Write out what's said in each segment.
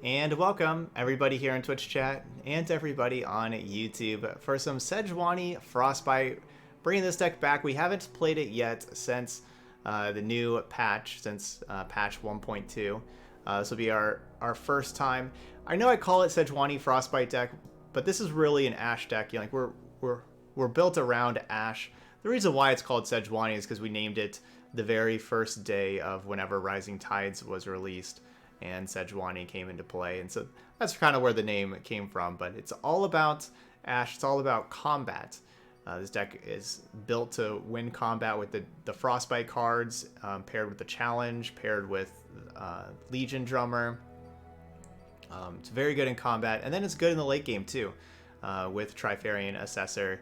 And welcome everybody here in Twitch chat and everybody on YouTube for some Sejuani Frostbite. Bringing this deck back. We haven't played it yet since the new patch, since patch 1.2. This will be our first time. I know I call it Sejuani Frostbite deck, but this is really an Ashe deck. You know, like we're built around Ashe. The reason why it's called Sejuani is because we named it the very first day of whenever Rising Tides was released, and Sejuani came into play, and so that's kind of where the name came from. But it's all about Ashe. It's all about combat. This deck is built to win combat with the Frostbite cards, paired with the Challenge, paired with Legion Drummer. It's very good in combat, and then it's good in the late game too, with Trifarian Assessor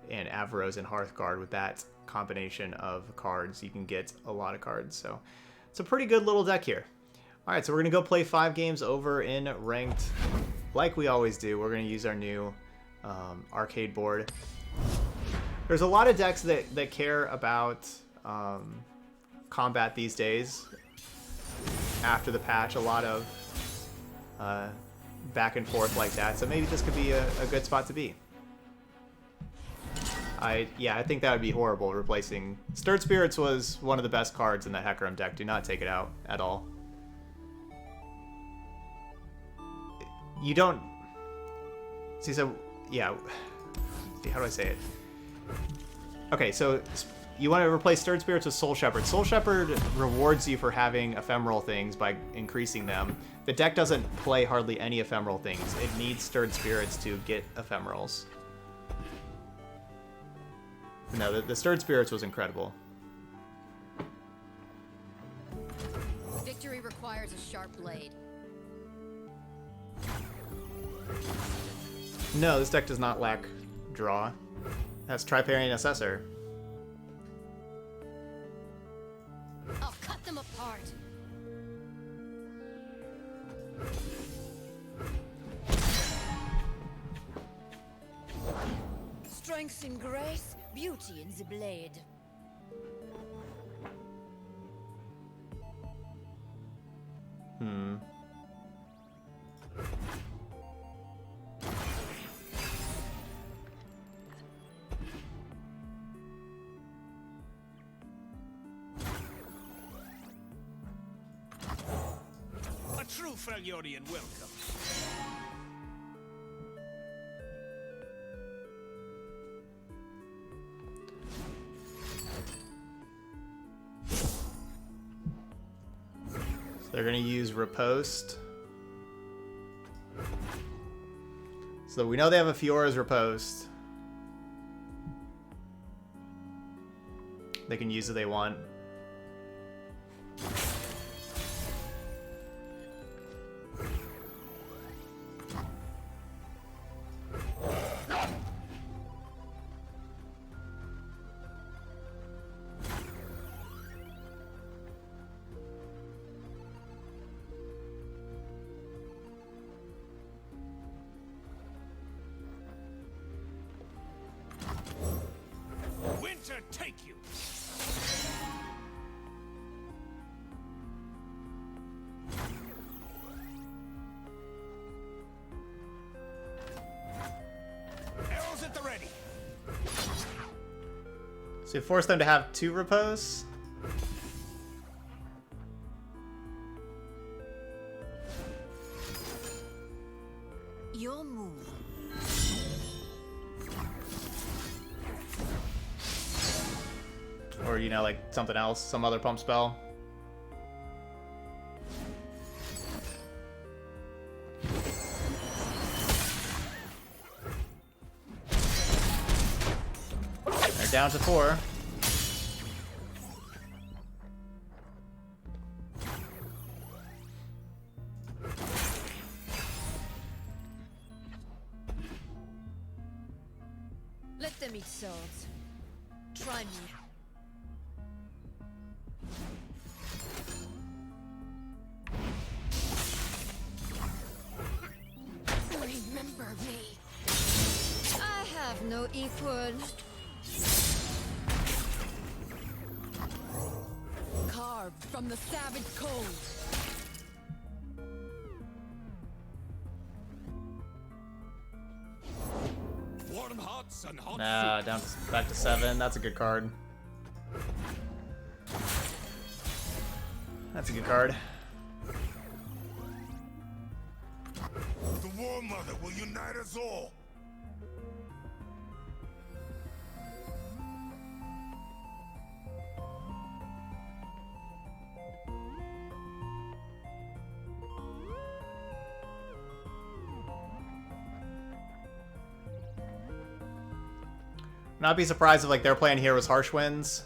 and Avaros and Hearthguard. With that combination of cards, you can get a lot of cards. So it's a pretty good little deck here. All right, so we're gonna go play 5 games over in ranked, like we always do. We're gonna use our new arcade board. There's a lot of decks that care about combat these days. After the patch, a lot of back and forth like that. So maybe this could be a good spot to be. I think that would be horrible. Replacing Stirred Spirits was one of the best cards in the Hecarim deck. Do not take it out at all. You don't see. So yeah, how do I say it? Okay, so you want to replace Stirred Spirits with Soul Shepherd. Soul Shepherd rewards you for having ephemeral things by increasing them. The deck doesn't play hardly any ephemeral things. It needs Stirred Spirits to get ephemerals. No, the Stirred Spirits was incredible. Victory requires a sharp blade. No, this deck does not lack draw. That's Trifarian Assessor. I'll cut them apart. Strength in grace, beauty in the blade. A true Freljordian welcome. So they're going to use Riposte. So we know they have a Fiora's Riposte. They can use it if they want. Winter take you. Arrows at the ready. So you force them to have 2 Repose. Your move. Or, you know, like something else, some other pump spell. They're down to 4. Let them eat swords. Try me. Remember me. I have no equal. Carved from the savage cold. hearts and hot Nah, back to 7. That's a good card. That's a good card. The War Mother will unite us all. Not be surprised if like their plan here was Harsh Winds.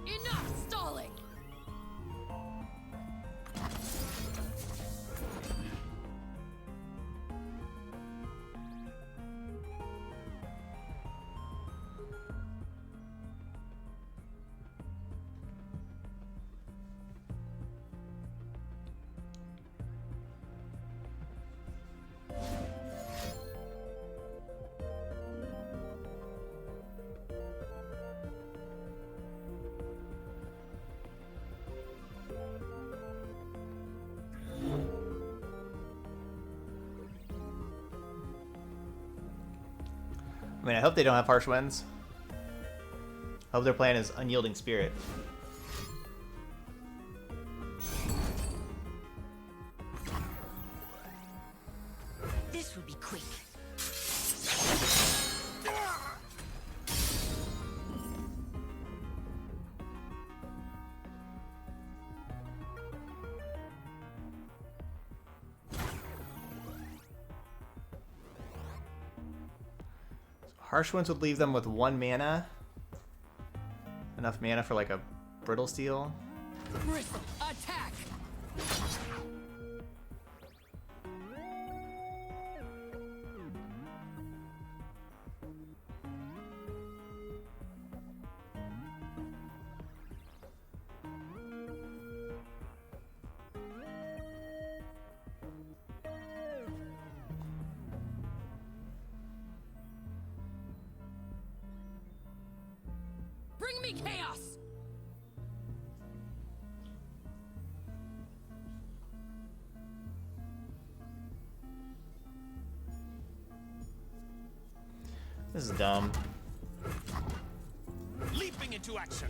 Enough stalling. I mean, I hope they don't have Harsh Winds. I hope their plan is Unyielding Spirit. This will be quick. Harsh Winds would leave them with 1 mana. Enough mana for like a Brittle Steel. Bristle, attack! Bring me chaos! This is dumb. Leaping into action.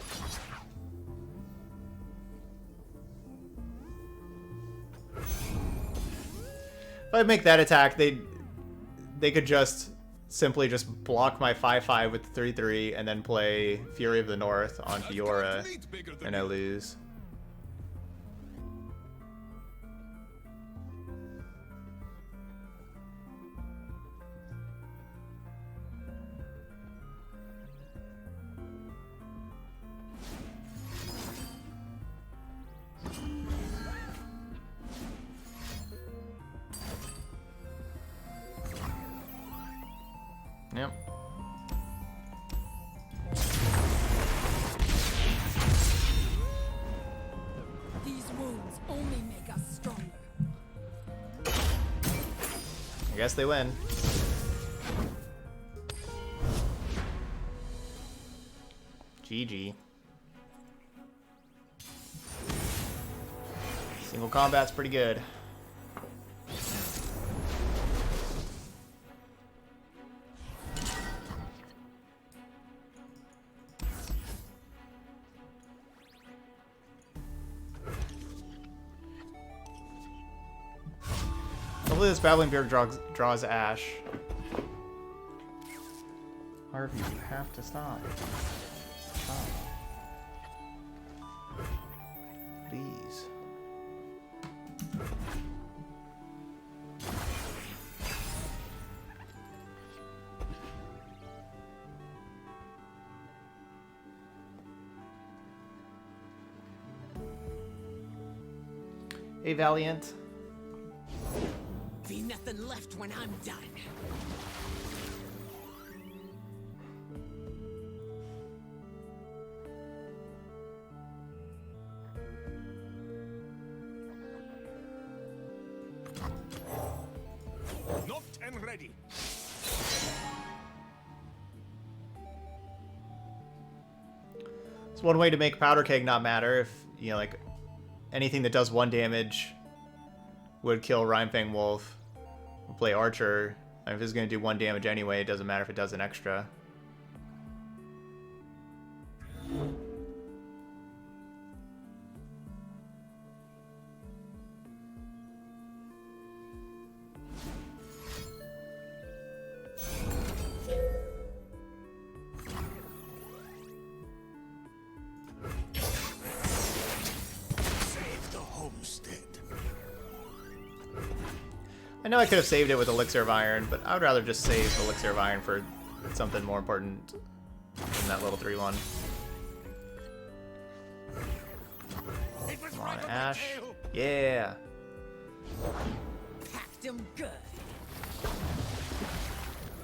If I make that attack, they could just simply just block my 5/5 with 3/3 and then play Fury of the North on Fiora, and I lose. Yep. These wounds only make us stronger. I guess they win. GG. Single combat's pretty good. Hopefully this Babbling Beard draws Ashe. Harvey, you have to stop. Stop. Please. Hey, Valiant. Be nothing left when I'm done. Knocked and ready. It's one way to make Powder Keg not matter if, you know, like, anything that does 1 damage would kill Rhymefang Wolf. We'll play Archer. And if it's going to do 1 damage anyway, it doesn't matter if it does an extra. I know I could have saved it with Elixir of Iron, but I would rather just save Elixir of Iron for something more important than that little 3-1. Come on, Ashe. Yeah. Packed him good.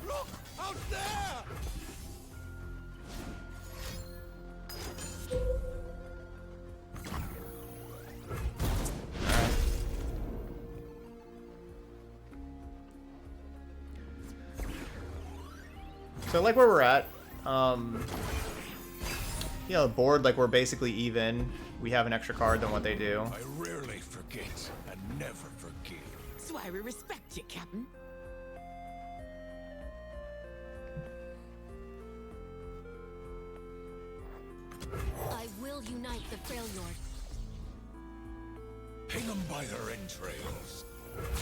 Look out there! So like where we're at, you know, the board, like we're basically even. We have an extra card than what they do. I rarely forget and never forgive. That's why we respect you, Captain. I will unite the Freljord. Hang them by their entrails.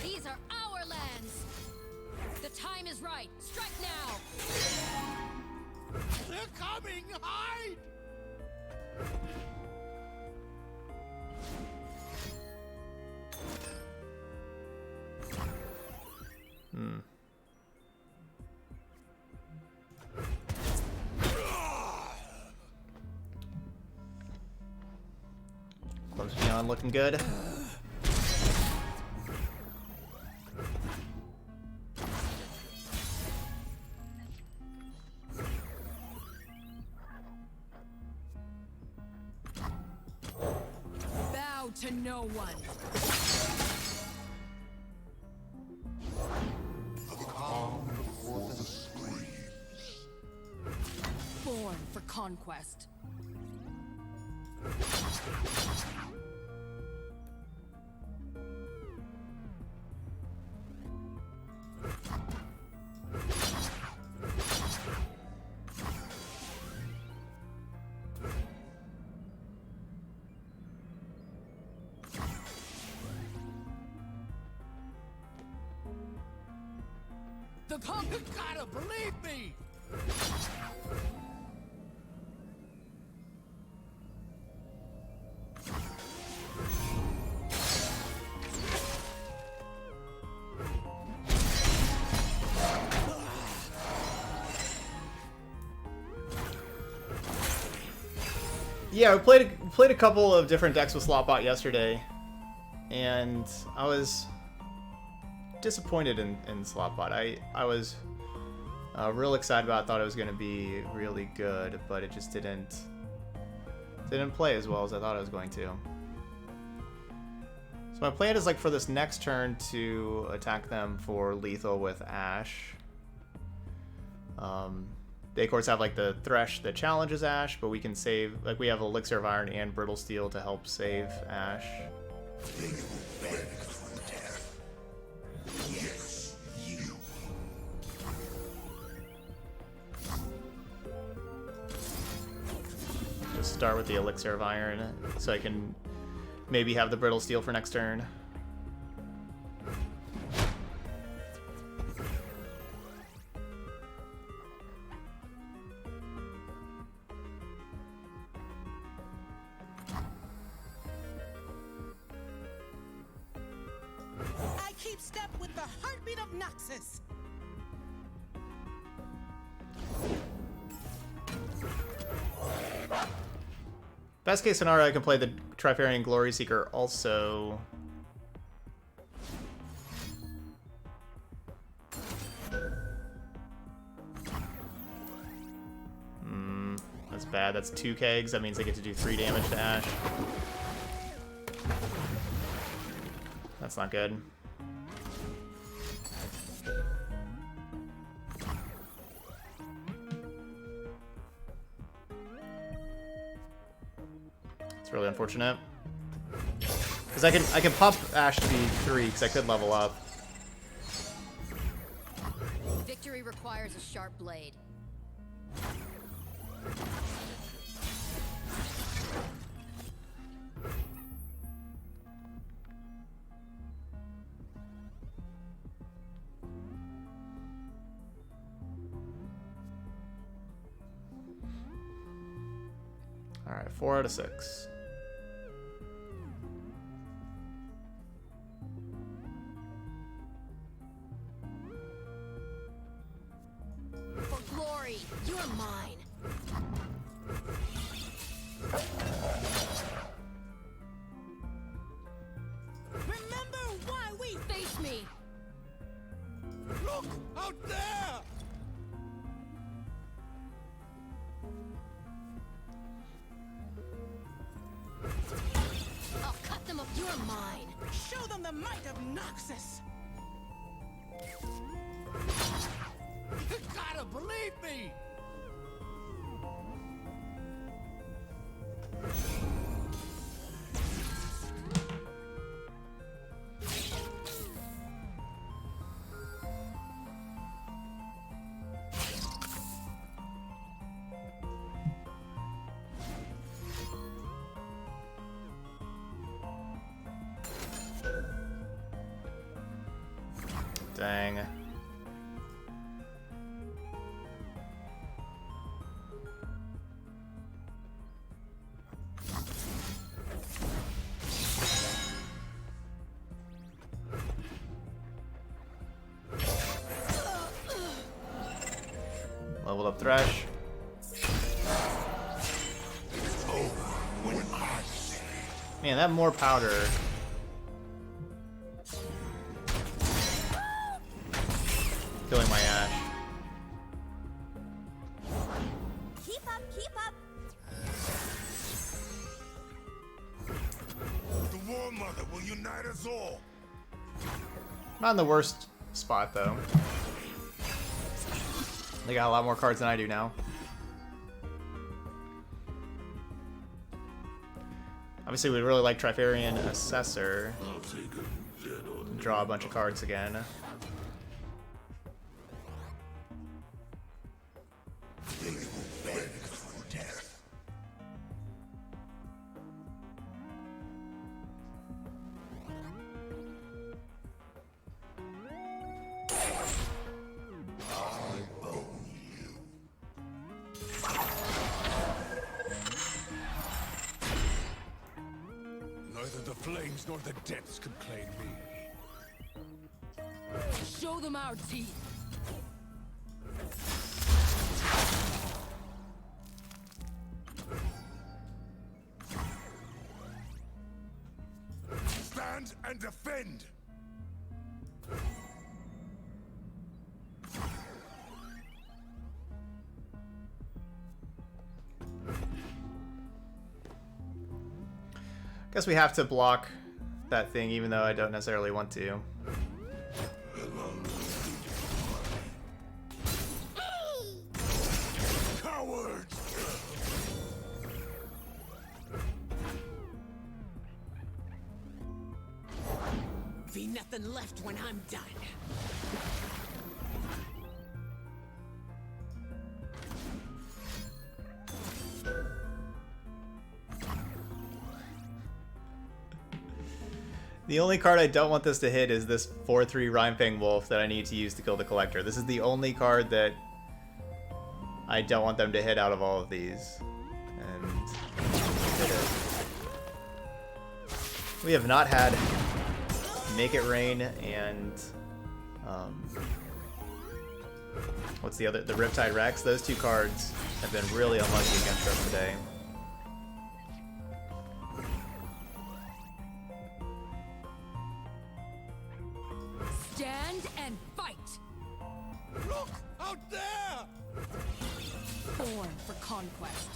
These are our lands. The time is right. Strike now. They're coming! Hide! Close beyond looking good. Bow to no one. Born for conquest. The conquered gotta believe me! Yeah, we played a couple of different decks with Slotbot yesterday, and I was disappointed in Slotbot. I was real excited about it, thought it was going to be really good, but it just didn't play as well as I thought it was going to. So my plan is like for this next turn to attack them for lethal with Ashe. They of course have like the Thresh that challenges Ashe, but we can save, like we have Elixir of Iron and Brittle Steel to help save Ashe. They will beg for death. Yes, you. Just start with the Elixir of Iron so I can maybe have the Brittle Steel for next turn. I keep step with the heartbeat of Noxus. Best case scenario, I can play the Trifarian Glory Seeker also. That's bad. That's 2 kegs. That means they get to do 3 damage to Ashe. That's not good. really unfortunate. Because I can pop Ashe to be 3 because I could level up. Victory requires a sharp blade. Alright, 4 out of 6. For glory, you're mine. Remember why we Face me. Look out there! I'll cut them up. You're mine. show them the might of Noxus. You gotta believe me! Dang. Leveled up Thresh. Man, that more powder. Killing my Ashe. Keep up, keep up. The War Mother will unite us all. Not in the worst spot though. They got a lot more cards than I do now. Obviously, we'd really like Trifarian Assessor. Draw a bunch of cards again. Neither the flames nor the depths can claim me. Show them our teeth. Stand and defend! Guess we have to block that thing even though I don't necessarily want to. Cowards! Be nothing left when I'm done. The only card I don't want this to hit is this 4/3 Rhymefang Wolf that I need to use to kill the Collector. This is the only card that I don't want them to hit out of all of these. And hit it. We have not had Make It Rain and what's the other? The Riptide Rex. Those two cards have been really unlucky against us today. Stand and fight. Look out there! Born for conquest.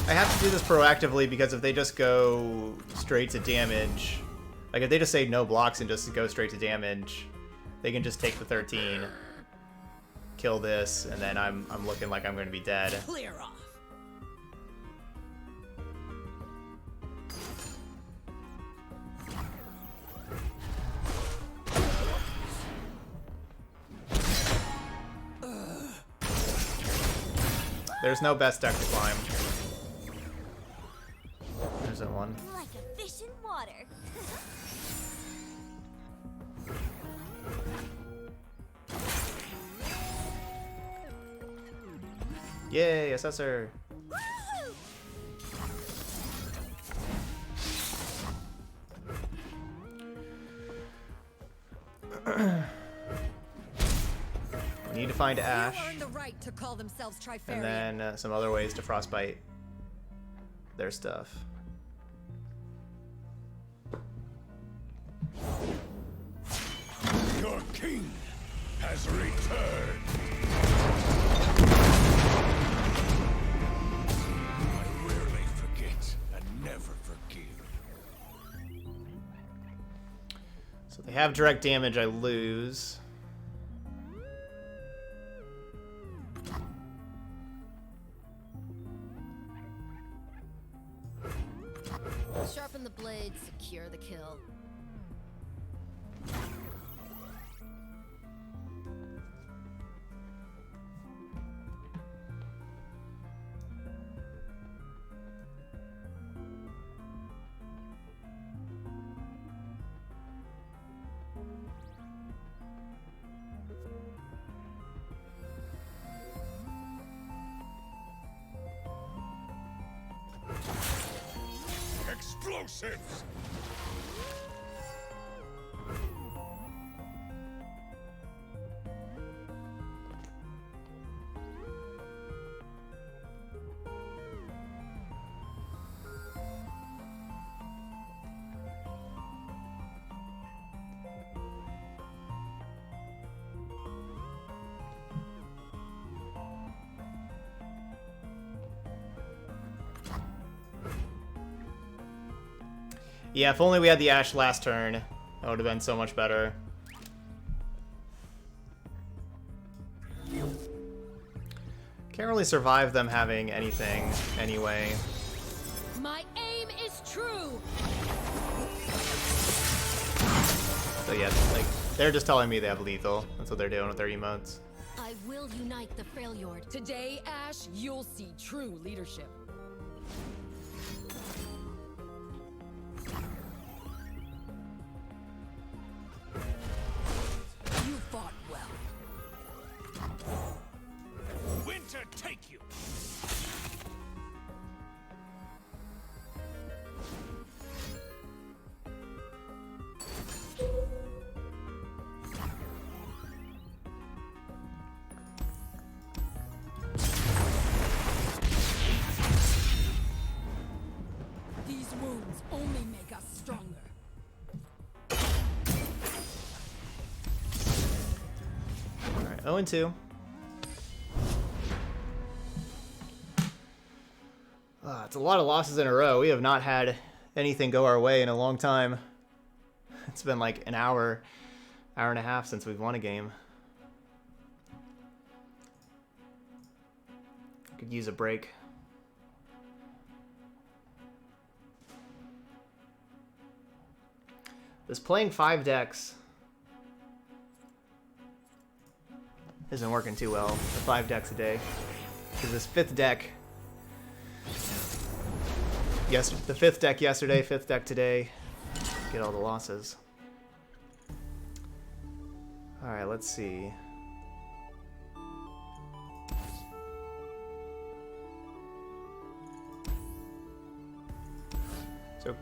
I have to do this proactively because if they just go straight to damage, like if they just say no blocks and just go straight to damage, they can just take the 13, kill this, and then I'm looking like I'm going to be dead. Clear off. There's no best deck to climb. There's that one. Like a fish in water. Yay, assessor. We need to find Ashe, You earn the right to call themselves Trifarian. and then some other ways to frostbite their stuff. Your king has returned. I rarely forget and never forgive. So they have direct damage, I lose. Sharpen the blade, secure the kill. Explosives! Yeah, if only we had the Ashe last turn, that would have been so much better. Can't really survive them having anything anyway. My aim is true. So yeah, like they're just telling me they have lethal. That's what they're doing with their emotes. I will unite the Freljord. Today, Ashe, you'll see true leadership. You fought well. Winter take you! These wounds only make us stronger. Alright, 0-2. It's a lot of losses in a row. We have not had anything go our way in a long time. It's been like an hour and a half since we've won a game. Could use a break. This playing 5 decks isn't working too well. The 5 decks a day. Because this 5th deck, the 5th deck yesterday, 5th deck today, get all the losses. Alright, let's see. So,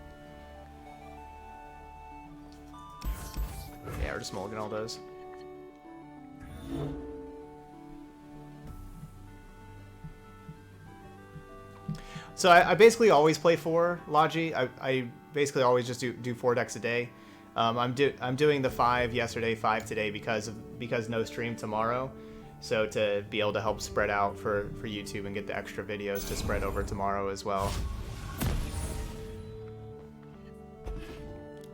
yeah, we're just mulligan all those. So I basically always play 4 Logi. I basically always just do 4 decks a day. I'm doing the 5 yesterday, 5 today because no stream tomorrow, So to be able to help spread out for YouTube and get the extra videos to spread over tomorrow as well.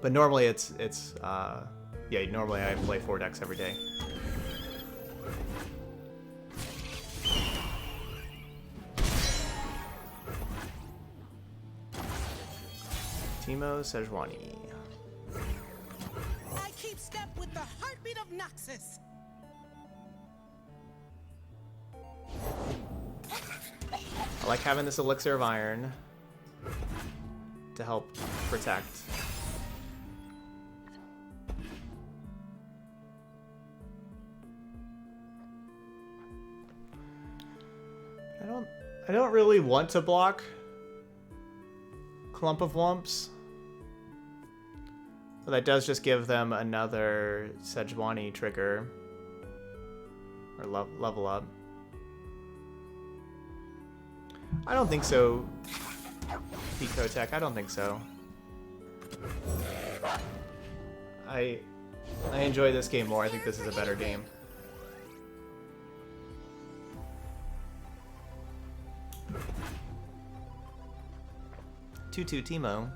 But normally yeah, normally I play 4 decks every day. Teemo Sejuani. I keep step with the heartbeat of Noxus. I like having this Elixir of Iron to help protect. I don't really want to block Clump of Wumps. But that does just give them another Sejuani trigger. Or level up. I don't think so, Picotech. I don't think so. I enjoy this game more. I think this is a better game. Tutu Teemo.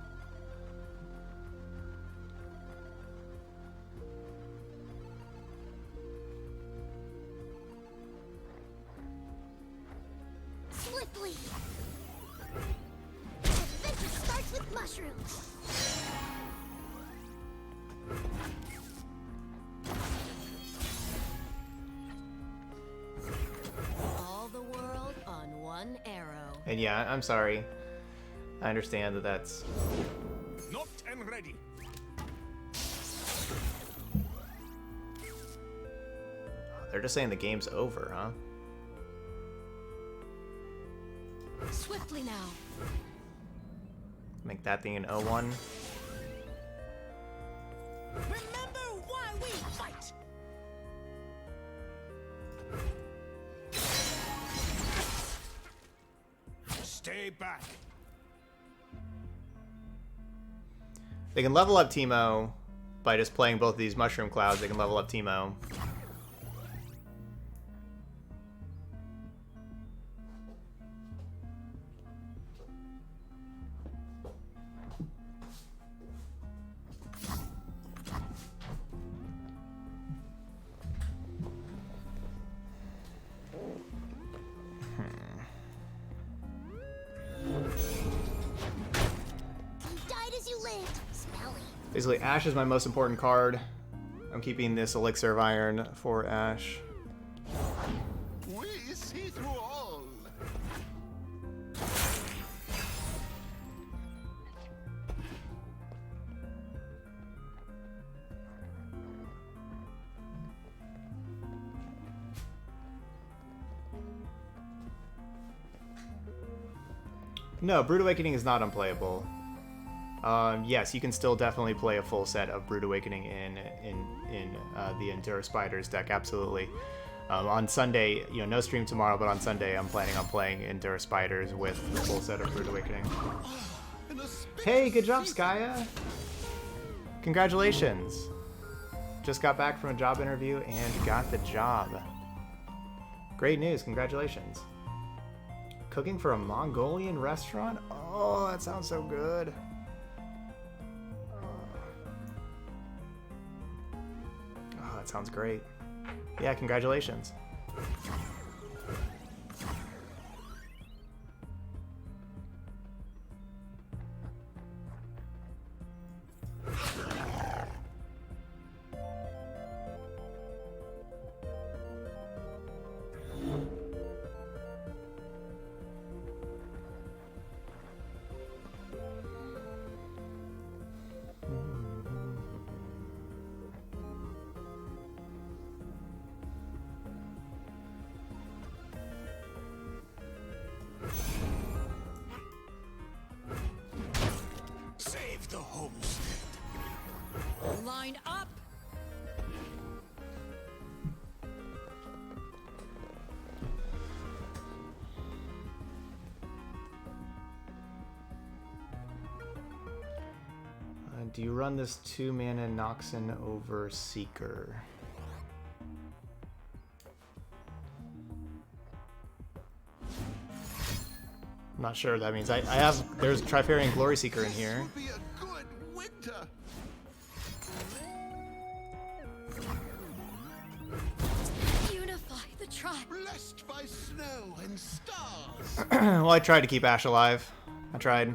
Swiftly. Adventure starts with mushrooms. All the world on one arrow. And yeah, I'm sorry. I understand that that's... Knocked and ready. They're just saying the game's over, huh? Swiftly now. Make that thing an 0-1. Remember why we fight. Stay back. They can level up Teemo by just playing both of these Mushroom Clouds. They can level up Teemo. Basically, Ashe is my most important card. I'm keeping this Elixir of Iron for Ashe. We see through all. No, Brood Awakening is not unplayable. Yes, you can still definitely play a full set of Brood Awakening in the Endure Spiders deck, absolutely. On Sunday, you know, no stream tomorrow, but on Sunday I'm planning on playing Endure Spiders with a full set of Brood Awakening. Hey, good job, Skya! Congratulations! Just got back from a job interview and got the job. Great news, congratulations. Cooking for a Mongolian restaurant? Oh, that sounds so good. Oh, that sounds great. Yeah, congratulations. Save the homestead. Line up. Do you run this 2-mana Noxus over Seeker? I'm not sure what that means. I have... There's Trifarian Glory Seeker in here. Would be a good winter. Unify the tribe. Blessed by snow and stars. Well, I tried to keep Ashe alive. I tried.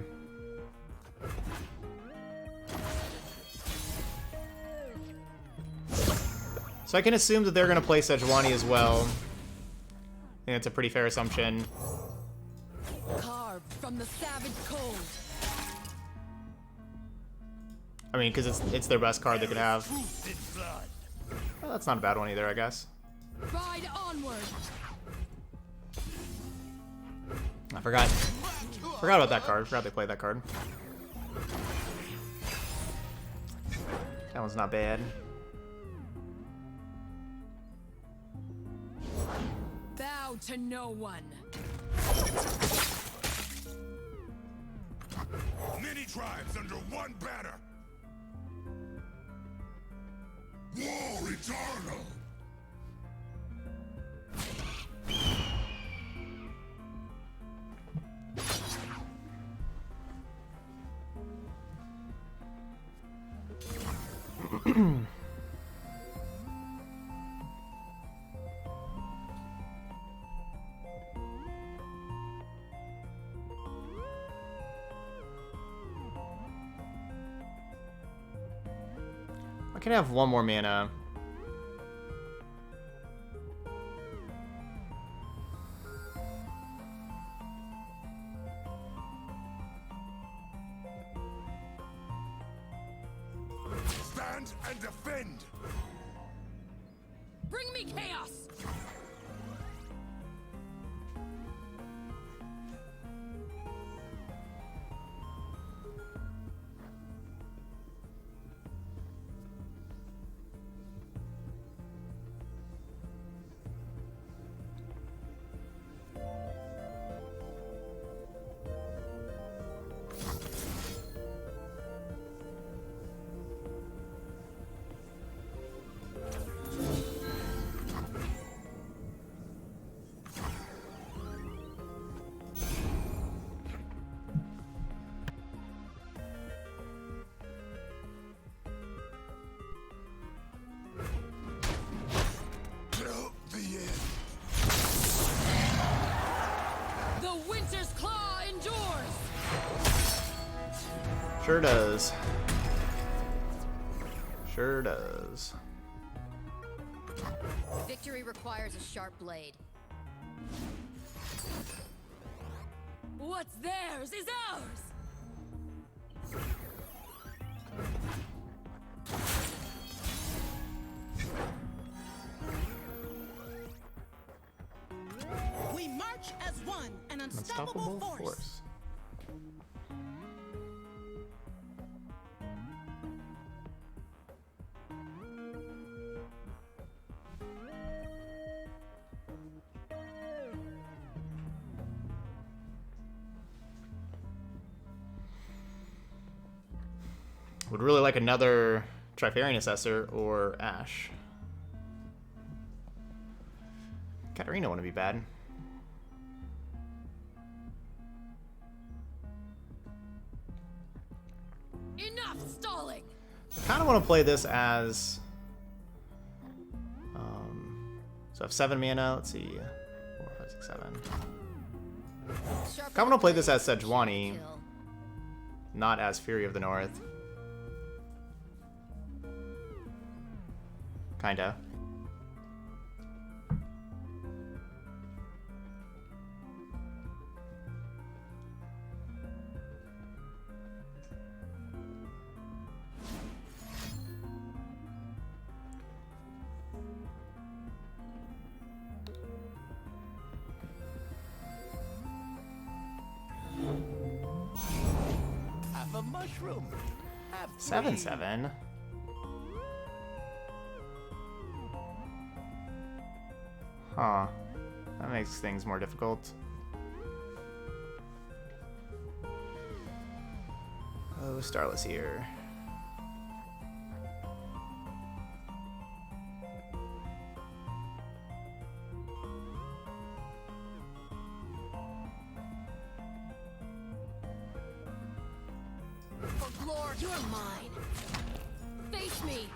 So I can assume that they're going to play Sejuani as well. I think that's a pretty fair assumption. Carved from the savage cold. I mean, because it's their best card they could have. Well, that's not a bad one either, I guess. Ride onward. I forgot about that card. Forgot they played that card. That one's not bad. Bow to no one. Many tribes under one banner. War eternal. I can have one more mana. Stand and defend. Bring me chaos. Till the end. The winter's claw endures. Sure does. Sure does. Victory requires a sharp blade. What's theirs is ours. We march as one, an unstoppable force. Would really like another Trifarian Assessor or Ashe. Katarina wouldn't be bad. Enough stalling. I kind of want to play this as... so I have 7 mana. Let's see. 4, 5, 6, 7. I want to play this as Sejuani, not as Fury of the North. Kinda. Have a mushroom. Have 7/7. Huh. That makes things more difficult. Oh, Starless here. Freljord, you are mine. Face me.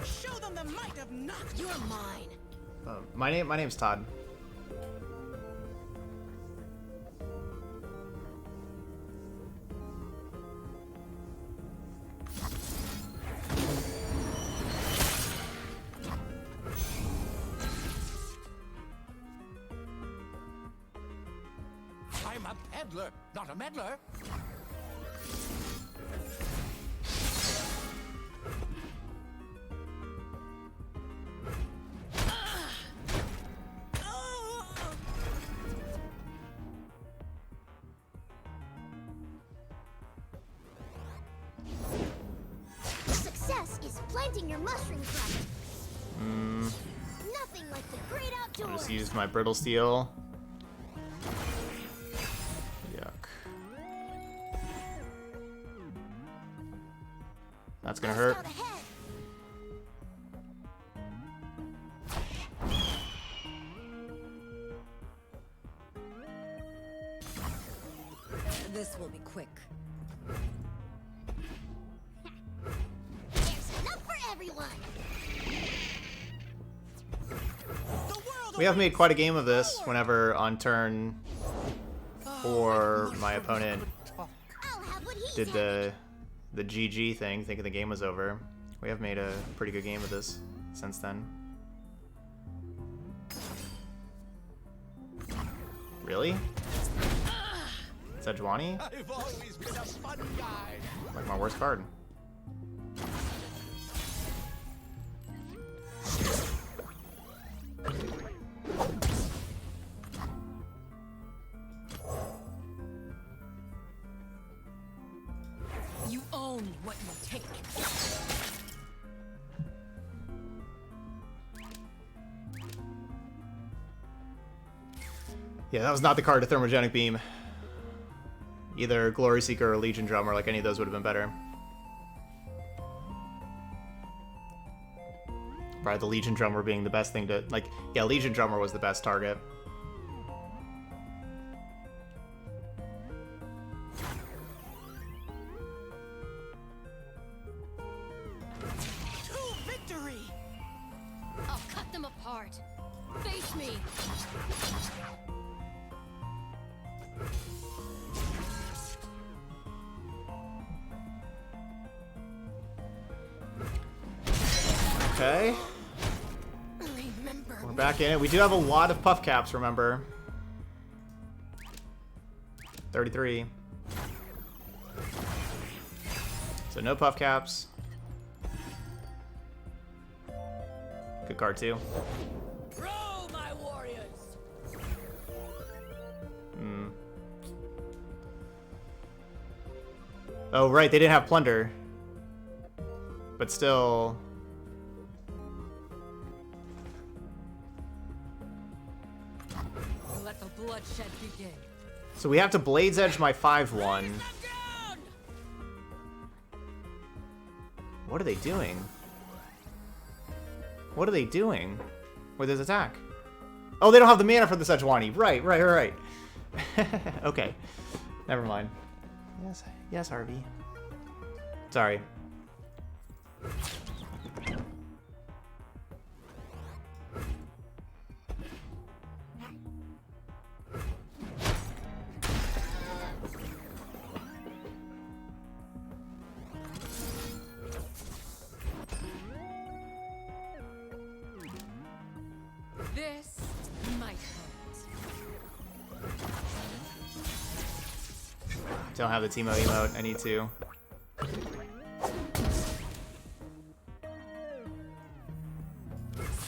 Show them the might of Noxus. You are mine. My name's Todd. I'm a peddler, not a meddler. Success is planting your mushroom crop. Nothing like the great I'll outdoors. just use my brittle steel. Yuck. That's gonna hurt. Out ahead. This will be quick. There's enough for everyone. The world We have made awaits. quite a game of this whenever on turn 4 my opponent I'll have what he did said. the GG thing, thinking the game was over. We have made a pretty good game of this since then. Really? Sejuani? I've always been a fun guy. Like my worst card. You own what you take. Yeah, that was not the card to Thermogenic Beam. Either Glory Seeker or Legion Drummer, like any of those would have been better. Probably the Legion Drummer being the best thing to, like, yeah, Legion Drummer was the best target. To victory. I'll cut them apart. Face me. Okay, Remember. we're back in it. We do have a lot of puff caps, remember. 33. So no puff caps. Good card too. Grow, my warriors! Oh, right, they didn't have plunder. But still... Let the bloodshed begin. So we have to Blade's Edge my 5-1. Down! What are they doing? What are they doing with his attack? Oh, they don't have the mana for the Sejuani. Right. Okay. Never mind. Yes, Harvey. Sorry. This might hurt. Don't have the Teemo emote. I need to.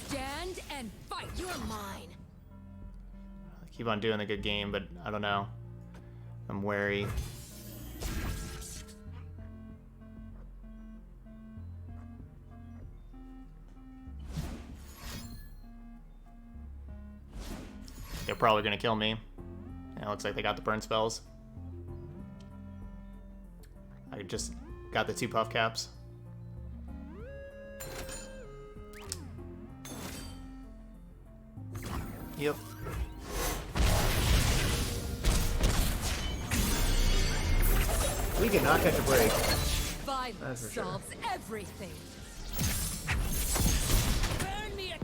Stand and fight. You're mine. I keep on doing the good game, but I don't know. I'm wary. They're probably gonna kill me. Yeah, looks like they got the burn spells. I just got the 2 puff caps. Yep. We cannot catch a break. Violence for sure. solves everything. Burn me a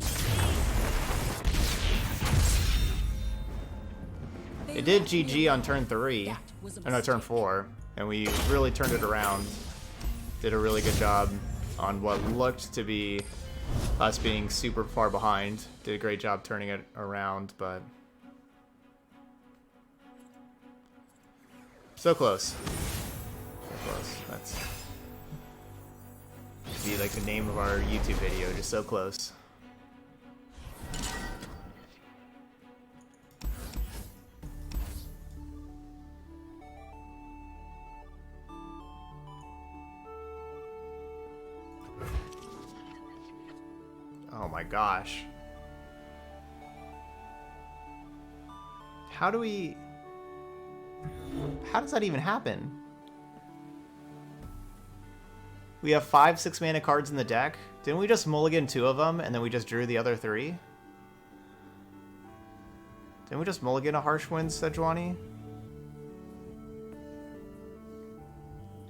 It did GG on turn 3. That was a Oh no, turn mistake. 4. And we really turned it around. Did a really good job on what looked to be us being super far behind. Did a great job turning it around, but so close. So close. That's should be like the name of our YouTube video, just so close. Oh my gosh. How does that even happen? We have 5 6-mana cards in the deck. Didn't we just mulligan 2 of them and then we just drew the other 3? Didn't we just mulligan a Harsh Winds, Sejuani?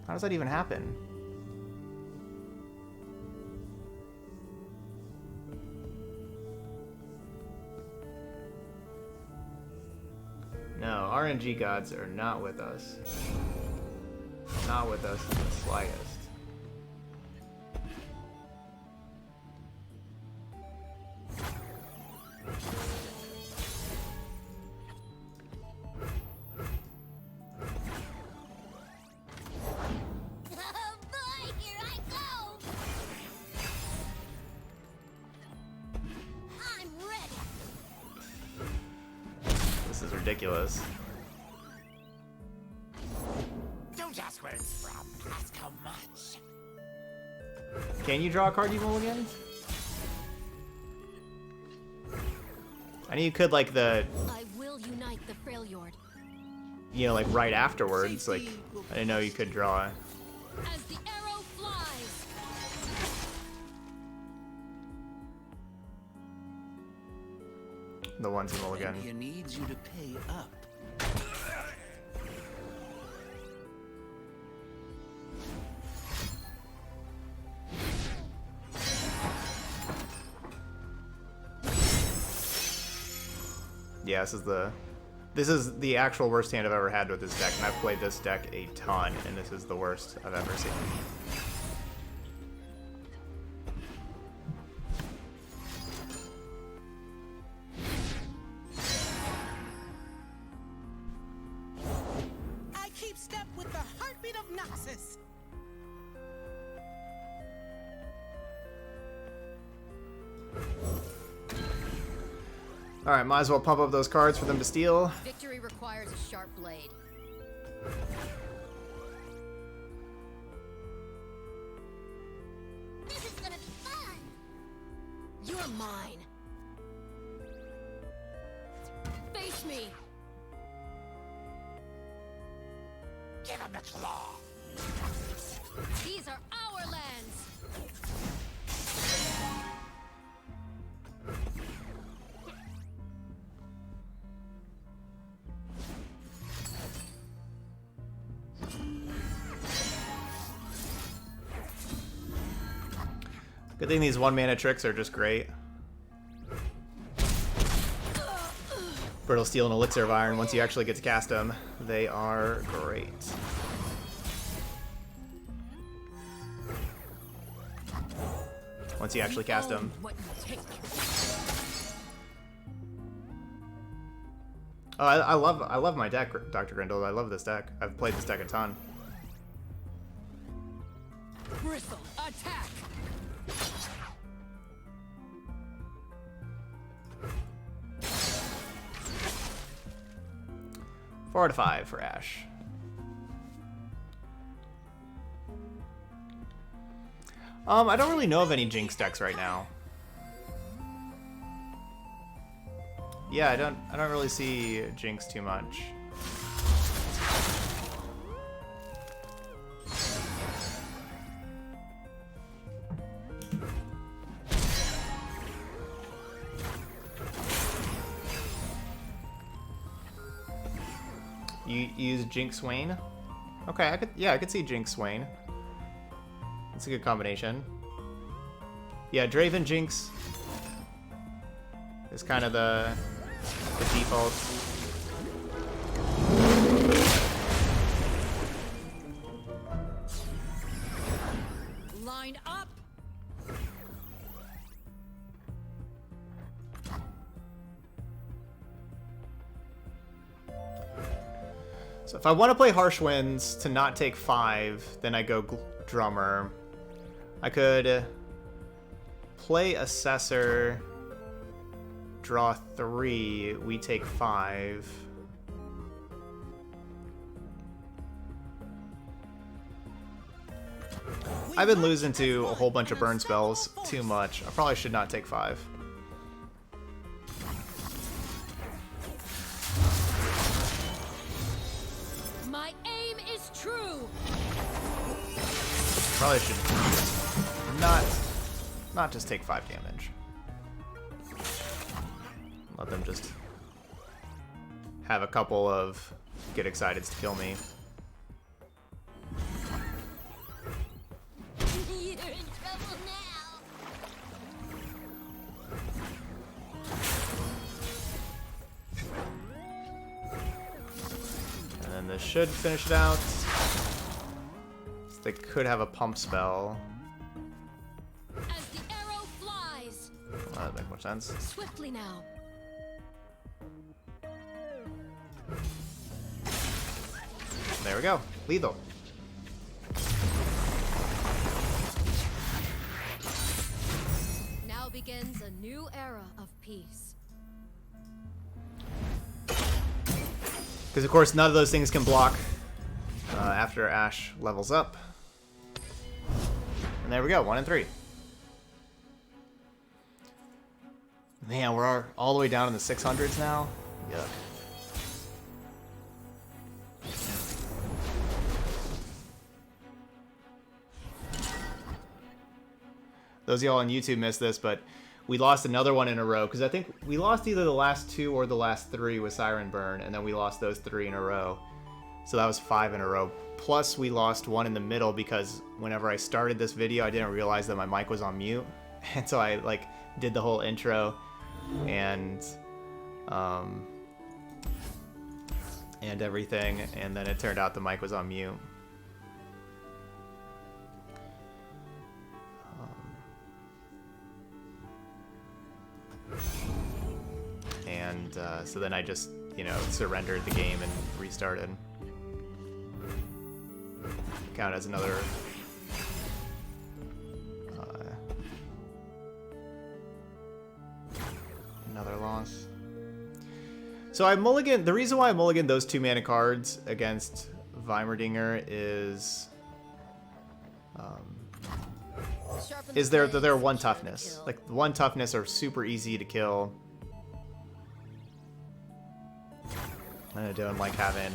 How does that even happen? No, RNG gods are not with us. Not with us in the slightest. Oh boy, here I go! I'm ready! This is ridiculous. Don't ask where it's from. Ask how much. Can you draw a card you mulligan? I knew you could, like, I will unite the Freljord. you know, like, right afterwards. Like, I didn't know you could draw. As the arrow flies. The ones you mulligan. He needs you to pay up. Yeah, this is the actual worst hand I've ever had with this deck, and I've played this deck a ton, and this is the worst I've ever seen. I keep step with the heartbeat of Noxus. Alright, might as well pump up those cards for them to steal. Victory requires a sharp blade. This is gonna be fun! You're mine. Face me. Give him the claw. These are our lands. Good thing these 1-mana tricks are just great. Brittle Steel and Elixir of Iron, once you actually get to cast them, they are great. Once you actually cast them. Own what you take. Oh, I love my deck, Dr. Grindle. I love this deck. I've played this deck a ton. Bristle, attack. 4 out of 5 for Ashe. I don't really know of any Jinx decks right now. Yeah, I don't really see Jinx too much. You use Jinx Swain? Okay, I could see Jinx Swain. That's a good combination. Yeah, Draven Jinx is kind of the default. Line up. So if I want to play Harsh Winds to not take 5, then I go Drummer. I could play Assessor, draw 3, we take 5. I've been losing to a whole bunch of burn spells too much. I probably should not take 5. My aim is true. Probably should not just take 5 damage. Let them just have a couple of get exciteds to kill me. You're in trouble now. And then this should finish it out. They could have a pump spell. As the arrow flies. That would make more sense. Swiftly now. There we go. Lethal. Now begins a new era of peace. Because of course none of those things can block after Ashe levels up. And there we go, 1 and 3. Man, we're all the way down in the 600s now. Yuck. Those of y'all on YouTube missed this, but we lost another one in a row, because I think we lost either the last 2 or the last 3 with Siren Burn, and then we lost those 3 in a row. So that was 5 in a row. Plus we lost one in the middle because whenever I started this video, I didn't realize that my mic was on mute. And so I like did the whole intro and everything, and then it turned out the mic was on mute. So then I just, you know, surrendered the game and restarted. Count as another loss. So I mulliganed. The reason why I mulliganed those 2 mana cards against Weimerdinger is they're 1 toughness. Like 1 toughness are super easy to kill. And I don't like having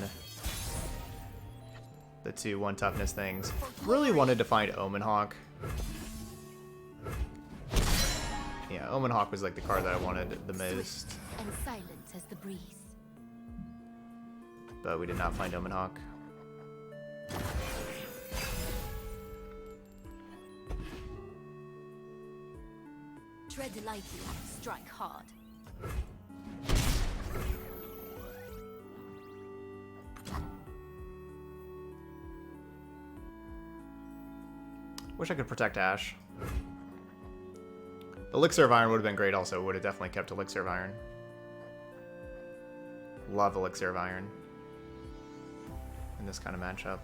the 2 1 toughness things. Really wanted to find Omen Hawk. Yeah, Omen Hawk was like the card that I wanted the most. And silent as the breeze. But we did not find Omen Hawk. Tread lightly, strike hard. Wish I could protect Ashe. Elixir of Iron would have been great also. Would have definitely kept Elixir of Iron. Love Elixir of Iron in this kind of matchup.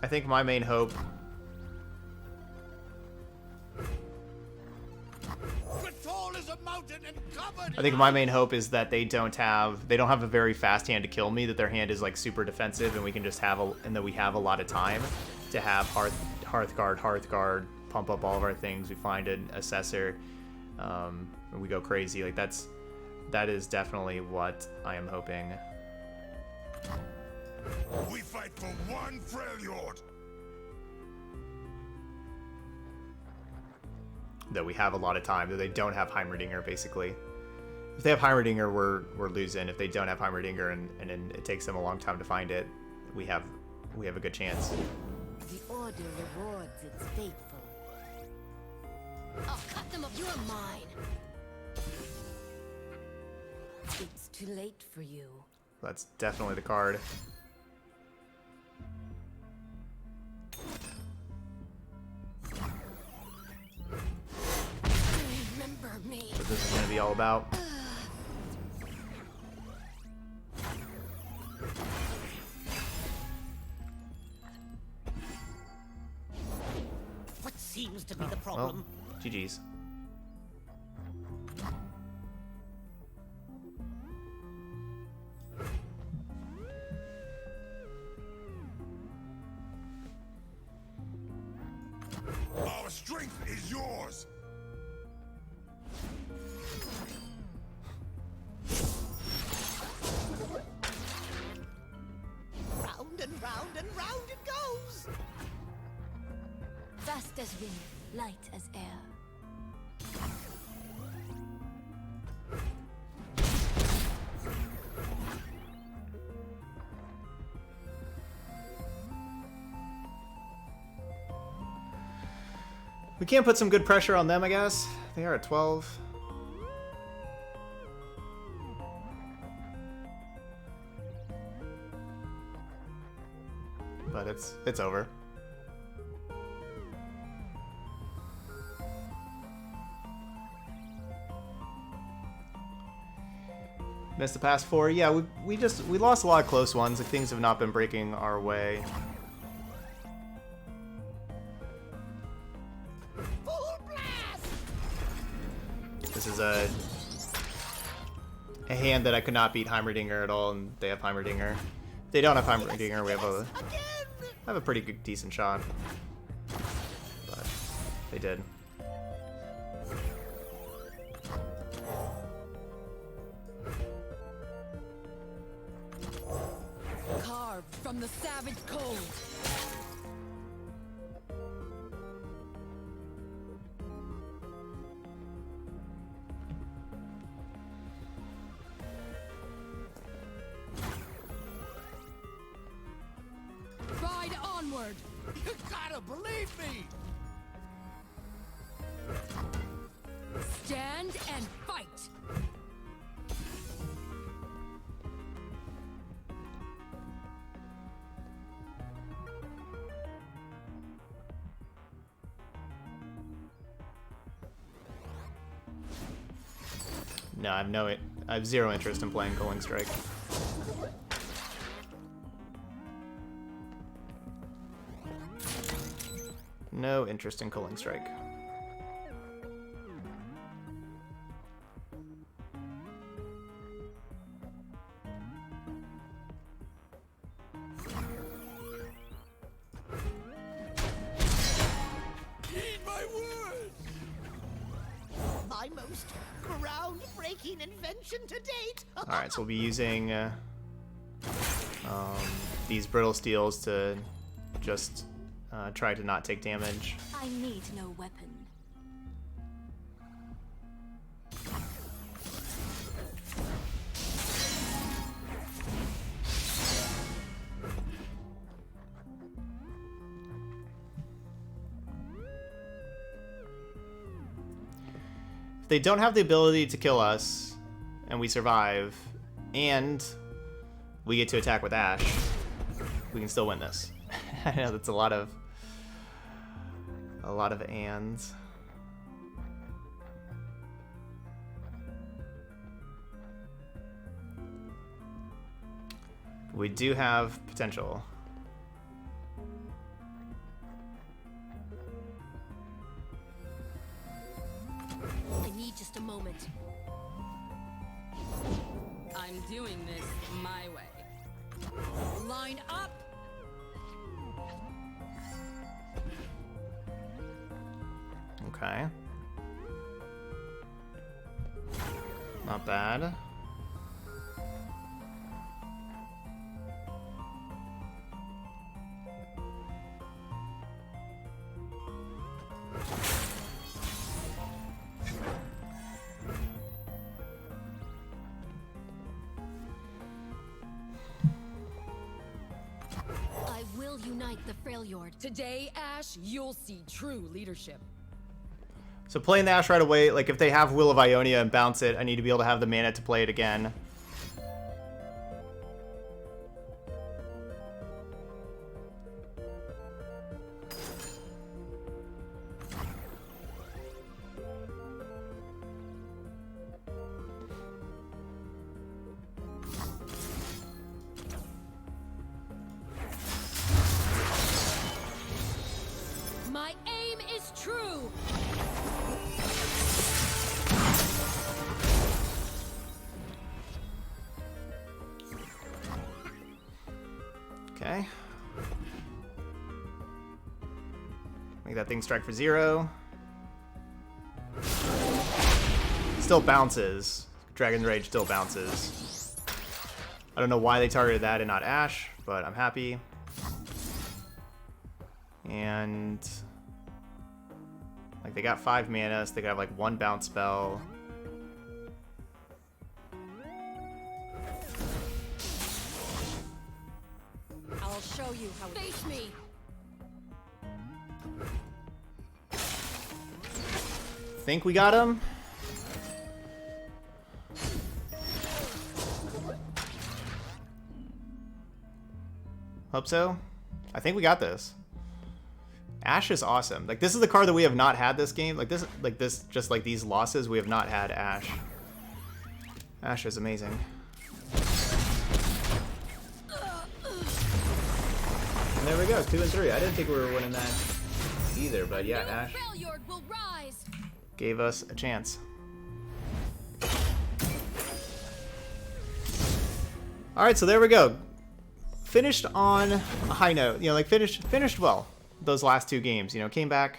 I think my main hope... I think my main hope is that they don't have a very fast hand to kill me, that their hand is like super defensive, and we can just have and that we have a lot of time to have Hearthguard, pump up all of our things. We find an Assessor, and we go crazy. Like that is definitely what I am hoping. We fight for one Freljord. That we have a lot of time, that they don't have Heimerdinger, basically. If they have Heimerdinger, we're losing. If they don't have Heimerdinger and then it takes them a long time to find it, we have a good chance. The Order rewards its faithful. I'll cut them up. You're mine. It's too late for you. That's definitely the card. Remember me. What this is going to be all about. What seems to be the Well, problem? GG's. Our strength is yours. Round and round and round it goes. Fast as wind, light as air. We can put some good pressure on them, I guess. They are at 12. But it's over. Missed the past 4. Yeah, we lost a lot of close ones. Like, things have not been breaking our way. Full blast. This is a hand that I could not beat Heimerdinger at all, and they have Heimerdinger. If they don't have Heimerdinger, we have a pretty good, decent shot. But they did. Carved from the savage cold. Ride onward. You gotta believe me. Stand and fight. No, I have zero interest in playing Culling Strike. No interest in Culling Strike. Heed my words. My most groundbreaking invention to date. Alright, so we'll be using these brittle steels to just try to not take damage. I need no weapon. If they don't have the ability to kill us, and we survive, and we get to attack with Ashe, we can still win this. I know that's a lot of ands. We do have potential. I need just a moment. I'm doing this my way. Line up. Okay. Not bad. unite the Freljord. Today, Ashe, you'll see true leadership. So playing the Ashe right away, like if they have Will of Ionia and bounce it, I need to be able to have the mana to play it again. My aim is true. Okay. Make that thing strike for 0. Still bounces. Dragon's Rage still bounces. I don't know why they targeted that and not Ashe, but I'm happy. And like they got 5 mana, so they got like 1 bounce spell. I'll show you how. Face me. Think we got him? Hope so. I think we got this. Ashe is awesome. Like this is the card that we have not had this game. Like this, just like these losses, we have not had Ashe. Ashe is amazing. And there we go, 2 and 3. I didn't think we were winning that either, but yeah, Ashe Freljord will rise. gave us a chance. All right, so there we go. Finished on a high note. You know, like finished well. Those last 2 games, you know, came back,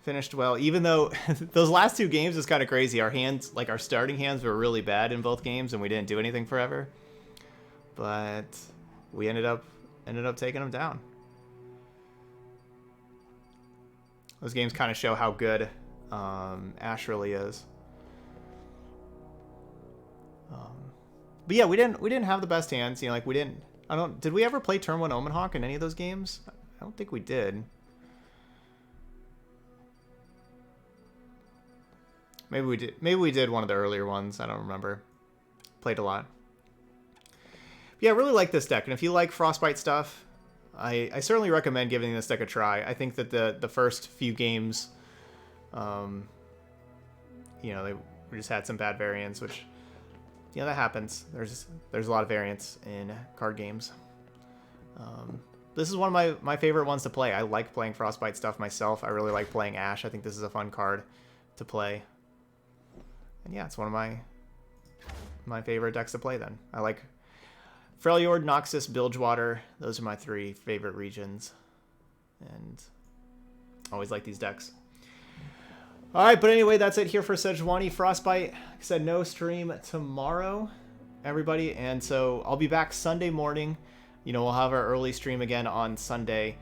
finished well, even though those last 2 games is kind of crazy. Our hands, like our starting hands were really bad in both games and we didn't do anything forever, but we ended up taking them down. Those games kind of show how good Ashe really is. But yeah, we didn't have the best hands, you know, like we didn't. Did we ever play Turn 1 Omen Hawk in any of those games? I don't think we did. Maybe we did. Maybe we did one of the earlier ones. I don't remember. Played a lot. But yeah, I really like this deck. And if you like Frostbite stuff, I certainly recommend giving this deck a try. I think that the first few games, you know, we just had some bad variants, which, you know, that happens. There's a lot of variants in card games. This is one of my favorite ones to play. I like playing Frostbite stuff myself. I really like playing Ashe. I think this is a fun card to play. And yeah, it's one of my favorite decks to play then. I like Freljord, Noxus, Bilgewater. Those are my 3 favorite regions. And always like these decks. Alright, but anyway, that's it here for Sejuani Frostbite. Like I said, no stream tomorrow, everybody. And so I'll be back Sunday morning. You know, we'll have our early stream again on Sunday.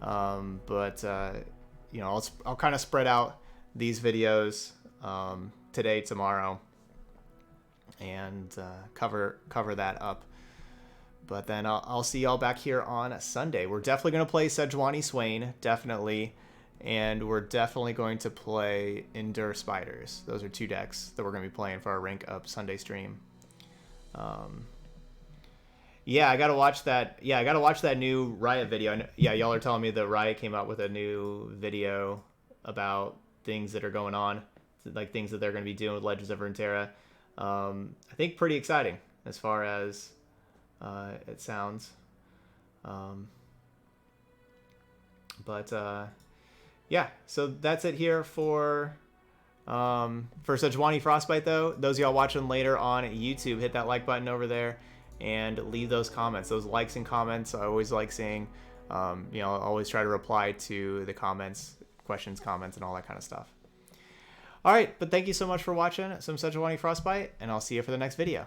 You know, I'll kind of spread out these videos today, tomorrow, and cover that up. But then I'll see y'all back here on Sunday. We're definitely going to play Sejuani Swain, definitely. And we're definitely going to play Endure Spiders. Those are 2 decks that we're going to be playing for our Rank Up Sunday stream. Yeah, I got to watch that. Yeah, I got to watch that new Riot video. Yeah, y'all are telling me that Riot came out with a new video about things that are going on, like things that they're going to be doing with Legends of Runeterra. I think pretty exciting as far as it sounds. Yeah, so that's it here for Sejuani Frostbite, though. Those of y'all watching later on YouTube, hit that like button over there and leave those comments. Those likes and comments, I always like seeing. You know, I'll always try to reply to the comments, questions, comments, and all that kind of stuff. All right, but thank you so much for watching some Sejuani Frostbite, and I'll see you for the next video.